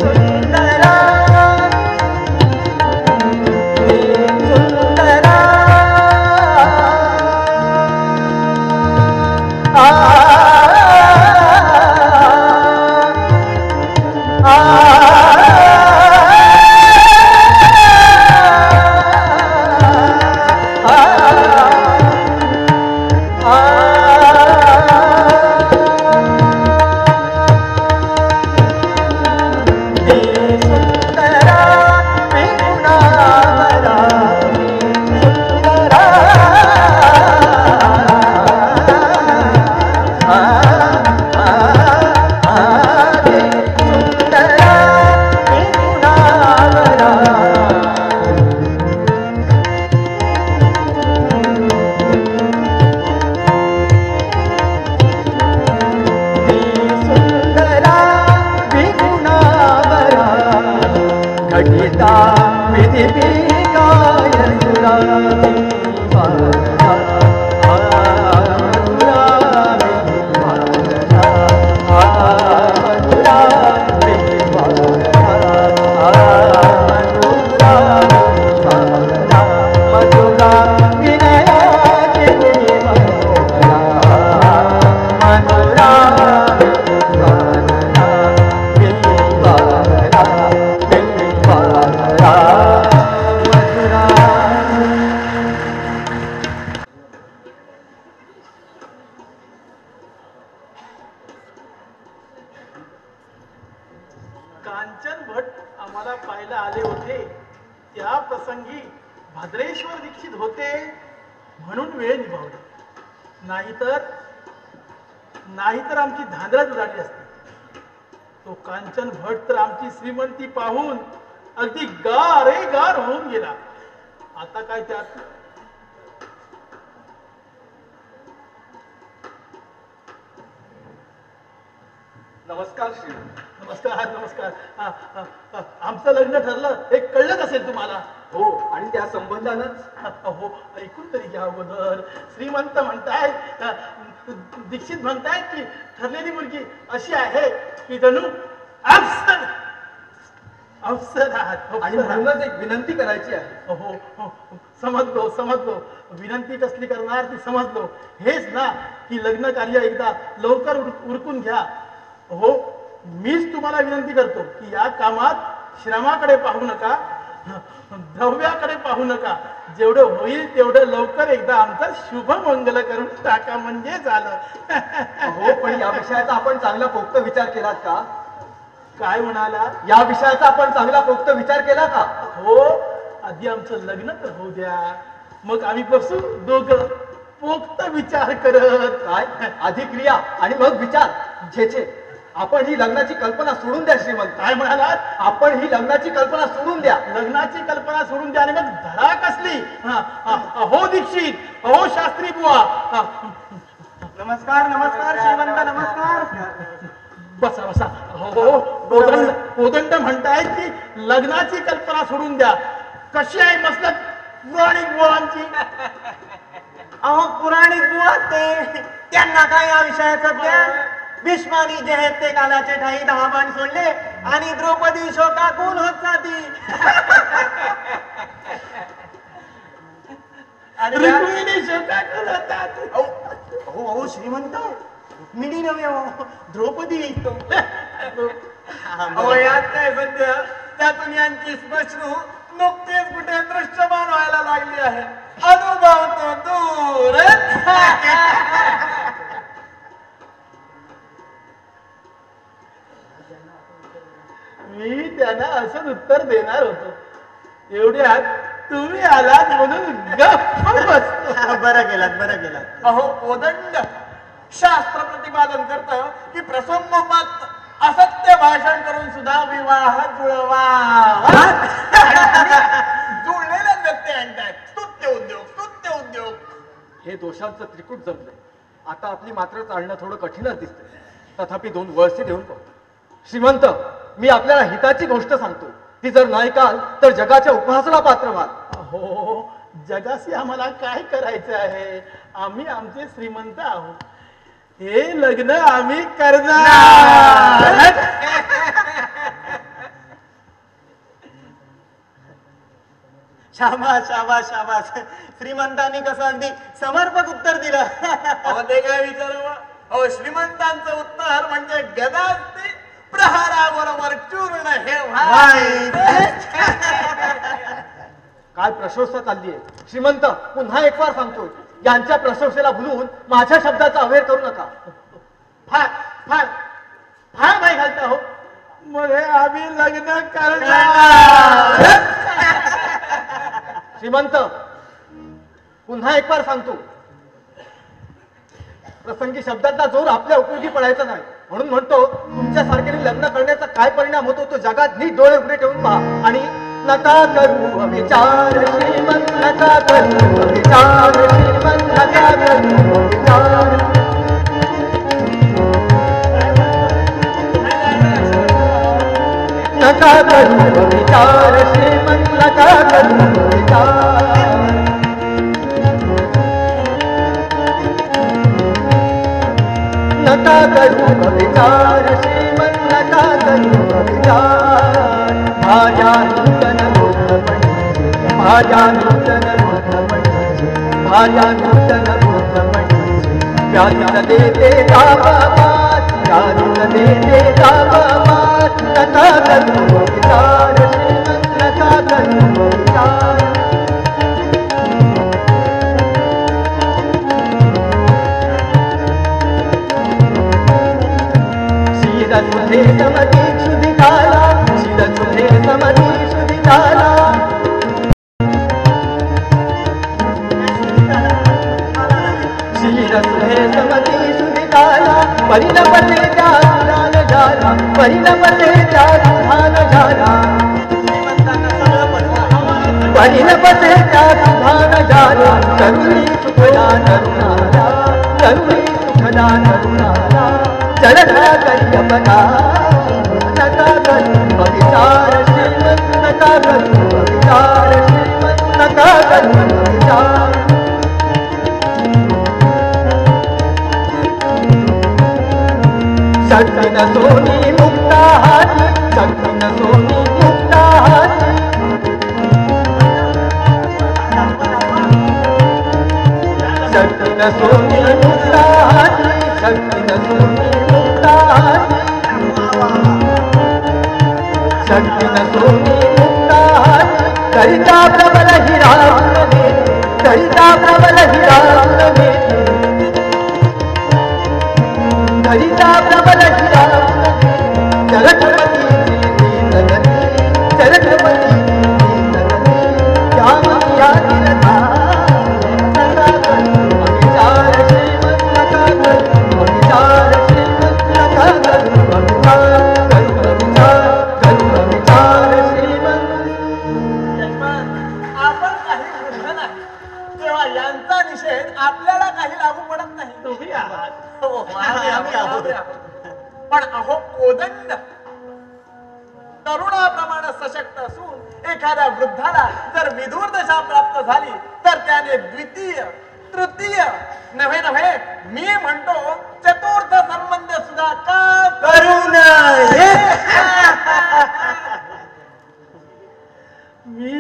सुंदरा सुंदरा सुंदरा बेगुणावरा सुंदरा सुंदरा बेगुणावरा सुंदरा बेगुणावरा घटिता विधि गाय सुरा मधुरा विनया मधुरा मधुरा आम्हाला पाहायला आले होते त्या प्रसंगी भद्रेश्वर दीक्षित होते म्हणून वेळ निभावला, नाहीतर आमची धांदळच उडाली असती. तो कांचन भट तर आमची श्रीमंती पाहून अगदी गार होऊन गेला. आता काय त्यात नमस्कार श्री. नमस्कार. आमचं लग्न ठरलं हे कळलंच असेल तुम्हाला. हो, आणि त्या संबंधानंच हो, ऐकून तरी घ्या अगोदर. श्रीमंत म्हणतायत, दीक्षित म्हणतायत की ठरलेली मुलगी अशी आहे की जणू अवसर आहात. आणि म्हणूनच एक विनंती करायची आहे. हो, समजलो. विनंती कसली करणार ती समजलो. हेच ना की लग्न कार्य एकदा लवकर उरकून घ्या. हो, मीच तुम्हाला विनंती करतो की या कामात श्रमाकडे पाहू नका, द्रव्याकडे पाहू नका. जेवढं होईल तेवढं लवकर एकदा आमचं शुभ मंगल करून टाका म्हणजे झालं. हो, पण या विषयाचा आपण चांगला पोक्त विचार केलात का? काय म्हणाला? या विषयाचा आपण चांगला पोक्त विचार केला का? हो, आधी आमचं लग्न तर होऊ द्या, मग आम्ही बसू दोघं पोक्त विचार करत. काय? आधी क्रिया आणि मग विचार. छे, आपण ही लग्नाची कल्पना सोडून द्या श्रीमंत. काय म्हणालात? आपण ही लग्नाची कल्पना सोडून द्या. लग्नाची कल्पना सोडून द्या आणि मग धडा कसली? हो दीक्षित, हो शास्त्री बुवा. नमस्कार श्रीमंत, नमस्कार. बसा. हो, कोदंड म्हणतायत की लग्नाची कल्पना सोडून द्या. कशी आहे मसलत पुराणिक बुवांची? अहो, पुराणिक बुवा ते, त्यांना काय या विषयाचं ज्ञान? भीष्मानी जे आहेत ते कालाचे ठाई 10 बाण सोडले आणि द्रौपदी शोकाकून होत जाती. रुक्मिणी शोकाकून होतात. हो श्रीमंत, रुक्मिणी नव्हे हो, द्रौपदी. अहो, यात काय सध्या त्यातून यांची स्पष्ट नुकतेच कुठे दृश्यमान व्हायला लागली आहे. अनुभव तो दूर. मी त्यांना असं उत्तर देणार होतो, एवढ्यात तुम्ही आलात म्हणून गप्प बसलो. बरं गेलात. अहो कोदंड, शास्त्र प्रतिपादन करतं की प्रसंगोपात असत्य भाषण करून सुद्धा विवाह जुळवा. जुळलेल्या व्यक्ती आणतायत. स्तुत्य उद्योग. हे दोषांचं त्रिकूट जमलंय. आता आपली मात्र चालणं थोडं कठीणच दिसतंय. तथापि 2 वर्षे देऊन पाहू. श्रीमंत, मी आपल्याला हिताची गोष्ट सांगतो. ती जर नाही काल तर जगाच्या उपहासाला पात्र व्हाल. हो, जगाशी आम्हाला काय करायचं आहे? आम्ही आमचे श्रीमंत आहोत. हे लग्न आम्ही करणार. शाबास. श्रीमंतांनी कसं अगदी समर्पक उत्तर दिलं. अहो, ते काय विचारावं? अहो, श्रीमंतांचं उत्तर म्हणजे गदा असते, प्रहाराबरोबर चूर्ण हे काय प्रशंसा चालली आहे श्रीमंत. पुन्हा एक वार सांगतोय, यांच्या प्रशंसेला भुलून माझ्या शब्दाचा अवेर करू नका. फार नाही घालता हो. मग हे आम्ही लग्न करणार. श्रीमंत, पुन्हा एक वार सांगतो, प्रसंगी शब्दाचा जोर आपल्या उपयोगी पडायचा नाही. म्हणून म्हणतो, तुमच्या सारख्याने लग्न करण्याचा काय परिणाम होतो तो जगात नीट डोळे उघडे ठेवून पहा. आणि नका करू विचार श्रीमंत, नका करू विचार श्रीमंत, नका करू विचार. नका करू विचार श्रीमंत, नका करू विचार. नका करू विचार श्रीमंत, नका करू विचार. माझ्या नूतन बोधपणे, माझ्या नूतन बोधपणे, माझ्या नूतन बोधपणे व्याधित देते दाबात, व्याधित देते दाबात. नका करू विचार श्रीमंत, नका करू विचार. शिर तुझे समती क्षुधिकाला, शिर तुझे सम परिण बसे त्या सुधान झाला तरुणी सुखदा तरुणाला तरुणी सुखदा तरुणाला जलधा करियपना नका करू विचार श्रीमंत नका करू विचार श्रीमंत नका करू विचार शक्ती न सोनी मुक्ता हाती शक्ती न सोनी मुक्ता हाती शक्ती न सोनी मुक्ता हाती शक्ती न सोनी मुक्ता हाती शक्ती न सोनी मुक्ता हाती करिता प्रबल हिरावून घेते करिता प्रबल हिरावून घेते करिता प्रबल हिरावून जगतपती नगरी जगतपती नगरी त्यामया दिलता नका करू विचार श्रीमंत नका करू विचार श्रीमंत नका करू विचार करू विचार श्रीमंत. आपण काही वृद्ध नाही तेव्हा यांचा निषेध आपल्याला काही लागू पडत नाही. तुम्ही आहात आम्ही आहोत. पण अहो कोदंड तरुणाप्रमाणे सशक्त असून एखाद्या वृद्धाला जर विधुर दशा प्राप्त झाली तर त्याने द्वितीय तृतीय नव्हे नव्हे मी म्हणतो चतुर्थ संबंध सुद्धा का करू नये. मी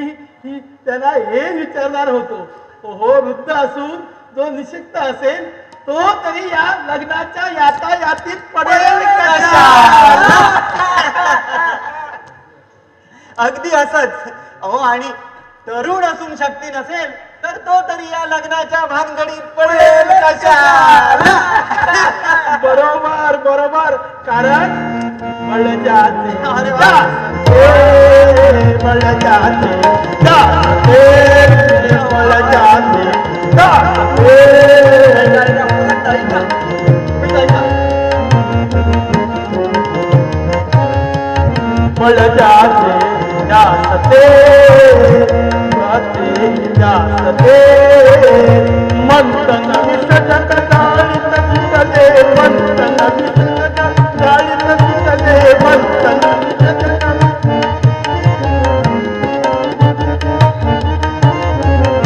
त्याला हे विचारणार होतो. हो वृद्ध असून जो निषिक्त असेल तो तरी या लग्नाच्या यातायातीत पडेल कसा? अगदी असंच. अहो आणि तरुण असून शक्ती नसेल तर तो तरी या लग्नाच्या भानगडीत पडेल कशा? बरोबर बरोबर. कारण बळ जाते अरे वा. बळ जाते बळ जाते बळ जाते जाते जाते मंथन विसर्जक गाळीत सुटले मंथन विसर्जक गाळीत सुटले मंथन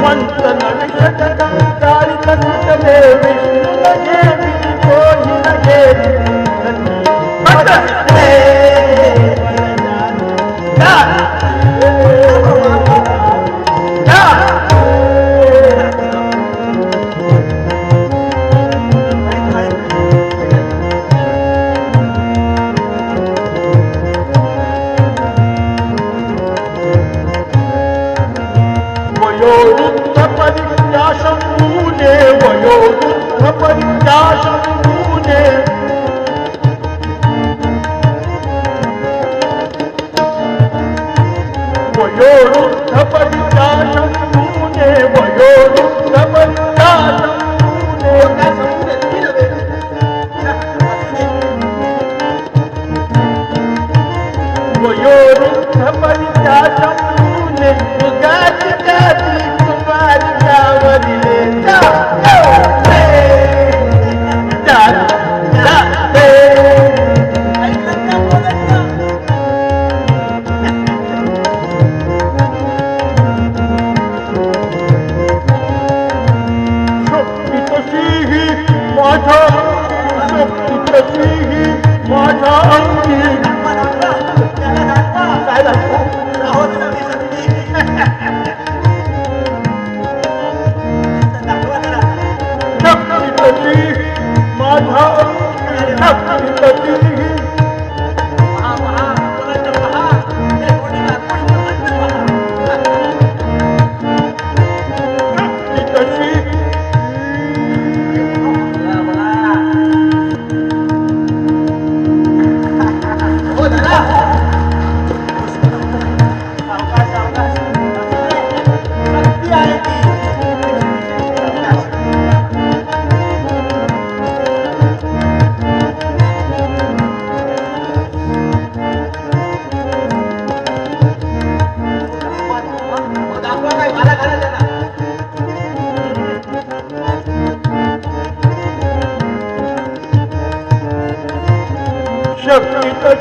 मंथन विसर्जक गाळीत सुटले विष्णू लगे विधी लगे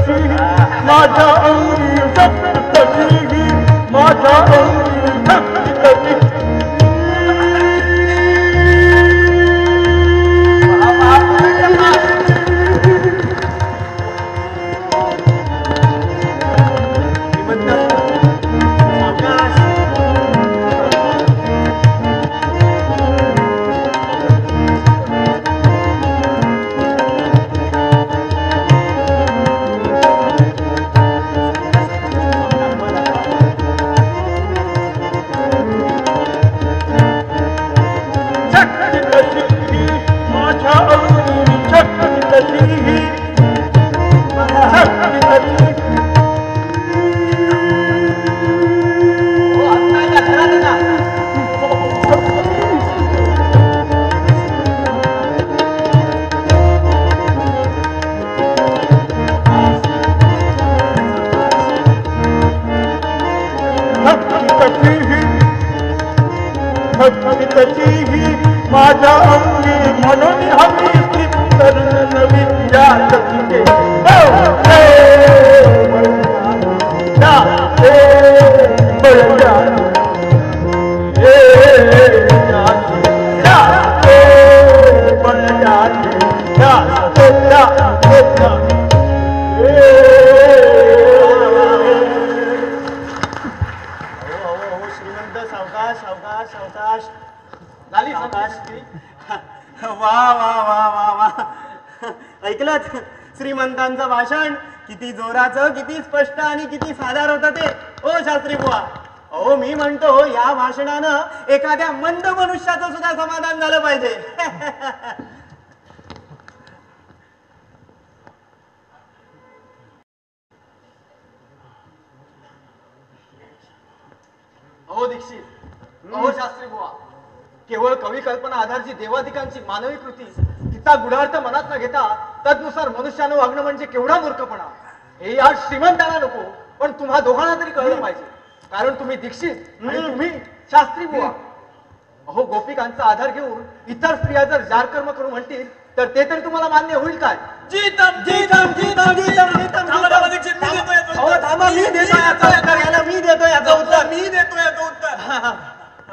तशी माझ्या अंगी शक्ती तशी माझ्या अंगी शक्ती तशी माझ्या अंगी म्हणून हवी तरुण नवीन श्रीमंत सावकाश सावकाश सावकाश झाली वा वा वा वा वा ऐकलंच श्रीमंतांचं भाषण किती जोराचं किती स्पष्ट आणि किती साधार होतं ते ओ शास्त्री बुवा. अहो मी म्हणतो या भाषणानं एखाद्या मंद मनुष्याचं सुद्धा समाधान झालं पाहिजे. अहो दीक्षित, अहो शास्त्री बुवा, केवळ कवी कल्पना आधारची देवाधिकांची मानवी कृती तिचा गुढार्थ मनात न घेता तदनुसार मनुष्यानं वागणं म्हणजे केवढा मूर्खपणा. हे या श्रीमंताला नको, पण तुम्हा दोघांना तरी कळलं पाहिजे. कारण तुम्ही दीक्षित आणि तुम्ही शास्त्री बुवा. अहो गोपिकांचा आधार घेऊन इतर स्त्रिया जर जार कर्म करू म्हणतील तर ते तरी तुम्हाला मान्य होईल काय? जीतम जीतम जीतम जीतम जीतम मी देतो याचं उत्तर याला मी देतो याचं उत्तर मी देतो याचं उत्तर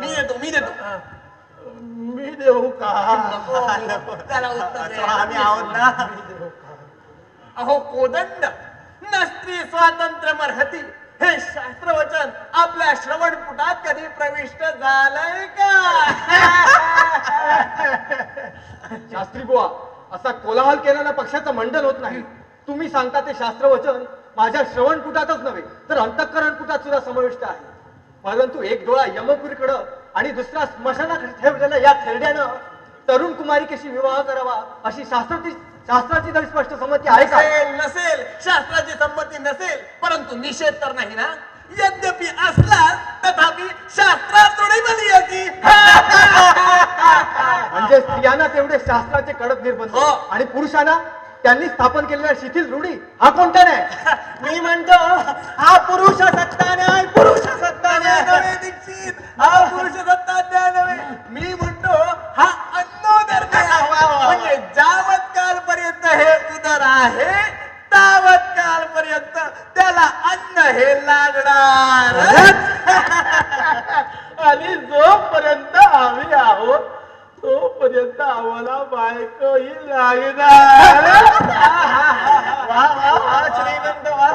मी देतो मी देऊ का? आम्ही आहोत ना. अहो कोदंड न स्त्री स्वातंत्र्य मर्हती हे शास्त्रवचन आपल्या श्रवणपुटात कधी प्रविष्ट झालंय का? शास्त्री बुवा, असा कोलाहल केल्यानं पक्षाचं मंडन होत नाही. तुम्ही सांगता ते शास्त्रवचन माझ्या श्रवणपुटातच नव्हे तर अंतःकरणपुटात सुद्धा समाविष्ट आहे. परंतु एक डोळा यमपुरीकडं आणि दुसरा स्मशानाकडे ठेवलेल्या या खेरड्यानं तरुण कुमारिकेशी विवाह करावा अशी शास्त्राची तरी स्पष्ट संमती आहे का? नसेल शास्त्राची संमती नसेल, परंतु निषेध तर नाही ना. यद्यपि असला तथापि शास्त्रात बलियाची. म्हणजे स्त्रियांना तेवढे शास्त्राचे कडक निर्बंध आणि पुरुषांना त्यांनी स्थापन केलेल्या शिथिल रूढी हा कोणता नाही? मी म्हणतो हा पुरुष सत्ता न्याय पुरुष सत्ता न्याय नव्हे दीक्षित, हा पुरुष सत्ता न्याय नव्हे. मी म्हणतो हा अन्नोदर म्हणजे जावत कालपर्यंत हे उदर आहे तावत कालपर्यंत त्याला अन्न हे लागणार. आणि जोपर्यंत आम्ही आहोत तोपर्यंत आम्हाला बायको ही लागणार. वा वा वा श्रीमंत वा.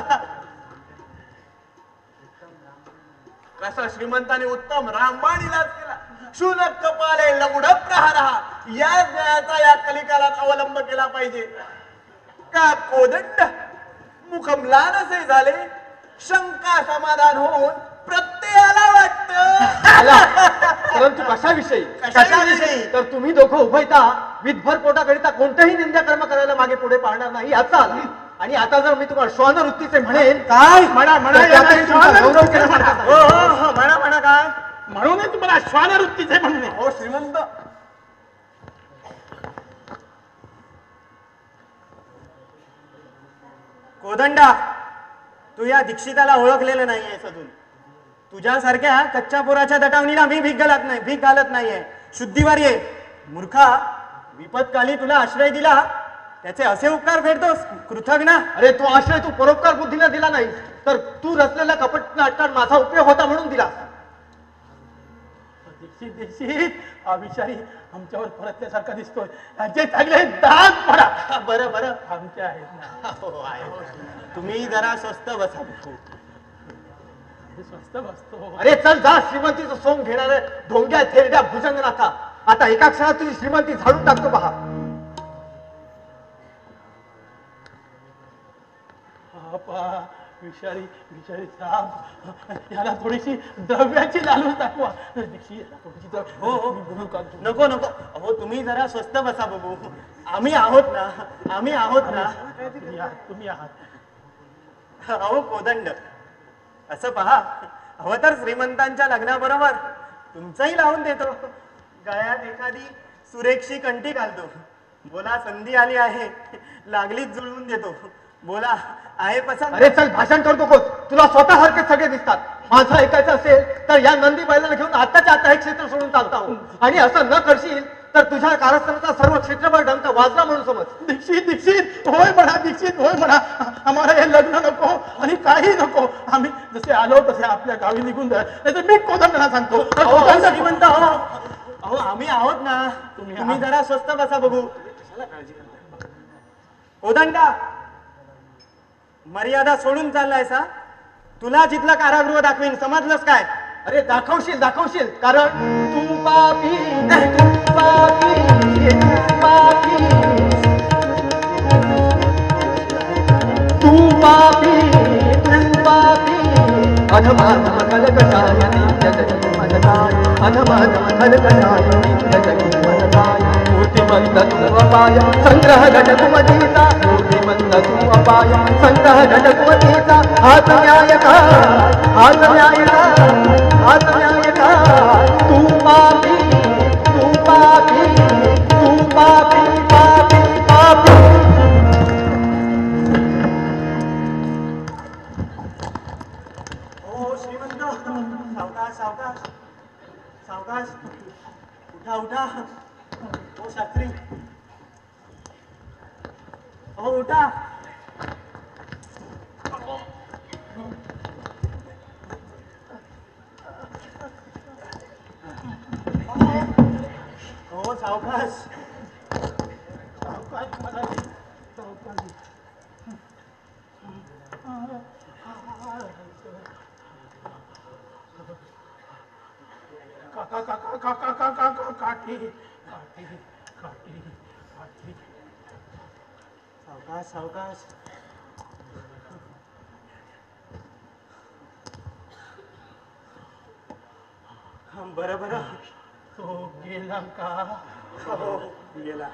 कसा श्रीमंताने उत्तम रामबाण इलाज केला. शुनक कपाले लंगड प्रहारा या ज्ञानाचा या कलिकालात अवलंब केला पाहिजे का? कोदंड मुखमलान असे झाले शंका समाधान होऊन प्रत्ययाला वाटत. परंतु कशाविषयी? कशाविषयी? तर तुम्ही दोघं उभयता विधभर पोटाकरिता कोणतेही निंदा कर्म करायला मागे पुढे पाहणार नाही याचा आला. आणि आता जर मी तुम्हाला श्वान वृत्तीचे म्हणेन काय म्हणा म्हणा तर त्यातही तुमचा गौरव केल्यासारखा हो हो हो म्हणा म्हणा काय म्हणून तुम्हाला श्वानवृत्तीचे म्हणणे. हो श्रीमंत. कोदंडा तू या दीक्षिताला ओळखलेलं नाहीयेस अजून. तुझ्यासारख्या कच्च्या पोराच्या दटावणीला मी भीक घालत नाहीये. शुद्धीवर ये मूर्खा. विपत्काली तुला आश्रय दिला त्याचे असे उपकार फेडतोस कृतज्ञ. अरे तो आश्रय तू परोपकार बुद्धीने दिला नाही तर तू रचलेल्या कपट नाटकात माझा उपयोग होता म्हणून दिला. दीक्षित दीक्षित हा विचारी आमच्यावर परतल्यासारखा दिसतोय. जे चांगले दात पडा. बरं बरं आमचे आहेत ना. हो आहे. तुम्ही जरा स्वस्त बसा. हे स्वस्त बसतो. अरे चल जा श्रीमंतीचं सोंग घेणारे ढोंग्या थेरड्या भुजंगनाथा. आता एका क्षणात तुझी श्रीमंती झाडून टाकतो पहा. विषारी विषारी साप याला थोडीशी द्रव्याची लालूच दाखवा. थोडीशी हो हो नको नको. अहो तुम्ही जरा स्वस्त बसा बघू. आम्ही आहोत ना. आम्ही आहोत ना. तुम्ही आहात. अहो कोदंड असं पहा. हवं तर श्रीमंतांच्या लग्नाबरोबर तुमचंही लावून देतो. गळ्यात एखादी सुरेखशी कंठी घालतो. बोला संधी आली आहे लागलीच जुळवून देतो. बोला आहे पसंत. अरे चल भाषण करू नकोस. तुला स्वतः सारखे सगळे दिसतात. माझं ऐकायचं असेल तर या नंदी बैलाला घेऊन आताच्या आता हे क्षेत्र सोडून चालता हो. आणि असं न करशील तर तुझ्या कारस्थानाचा सर्व क्षेत्रभर डंक वाजला म्हणून समज. दीक्षित दीक्षित होय म्हणा. दीक्षित होय म्हणा. आम्हाला हे लग्न नको आणि काही नको. आम्ही जसे आलो तसे आपल्या गावी निघून द्या. नाही तर मी कोदंडाला सांगतो. श्रीमंत अहो आम्ही आहोत ना. तुम्ही जरा स्वस्त बसा बघू. कोदंडा मर्यादा सोडून चाललायसा. तुला जिथलं कारागृह दाखवीन समजलंस काय. अरे दाखवशील दाखवशील कारण तू पापी तू पापी तू पापी तू पापी तू पापी अधमाधम खलकटायनी जगती मनकाय अधमाधम खलकटायनी जगती मनकाय मूर्तिमंत तू अपाय संग्रह घट कुमतीचा मूर्तिमंत तू अपाय संग्रह घट कुमतीचा हात न्याय का हात न्याय का हात न्याय का तू पापी तू पापी तू पापी पापी पापी. ओ श्रीमंत सावकाश सावकाश सावकाश. उठा उठा. ओ शास्त्री ओ उठा. ओ सावकाश काका काका काका काका काठी काठी काठी काठी. सावकाश सावकाश. बरं बरं. तो गेला का. हो गेला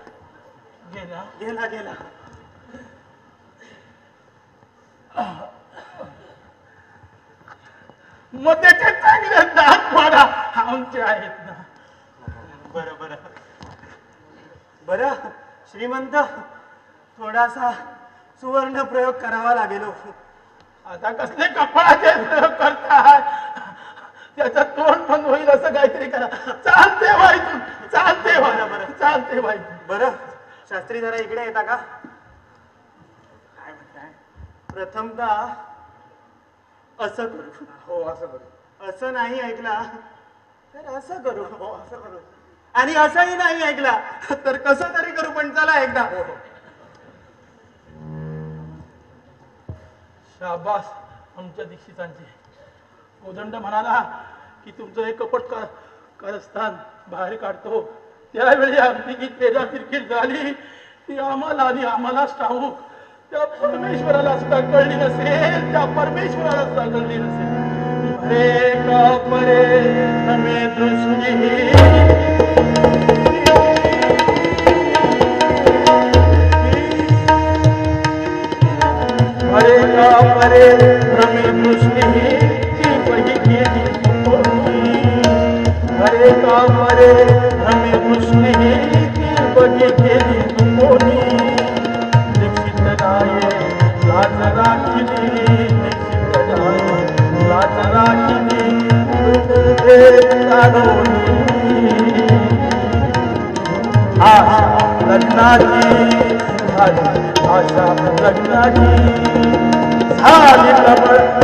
गेला गेला गेला. मग त्याचे चांगले दात पाडा. आमचे आहेत ना. बरं बरं बरं. श्रीमंत थोडासा सुवर्ण प्रयोग करावा लागेल. आता कसले कपाळाचे प्रयोग करतात. त्याचं तोंड बंद होईल असं काहीतरी करा. चालते व्हायतून चालते बरं. चालते व्हायतून. बरं शास्त्री जरा इकडे येता का. काय म्हणताय. प्रथमतः असं करू. हो असं करू. असं नाही ऐकला तर असं करू. हो असं करू. आणि असंही नाही ऐकला तर कसं तरी करू. पण चला एकदा. शाबास आमच्या दीक्षितांचे. कोदंड म्हणाला की तुमचं हे कपट कारस्थान बाहेर काढतो. त्यावेळी आमची जी तेरा तिरकीट झाली ती आम्हाला आली. आम्हालाच ठाऊक. त्या परमेश्वराला सुद्धा कळली नसेल. त्या परमेश्वराला सुद्धा कळली नसेल. परे का परे हमें दृष्टी परे का परे हमें दृष्टी की वही गेली होती. परे का परे हमें दृष्टी की वही गेली होती. दीक्षित राये लाज राखिली. दीक्षित राये लाज राखिली. लग्नाची झाली आशा लग्नाची झाली प्रबळ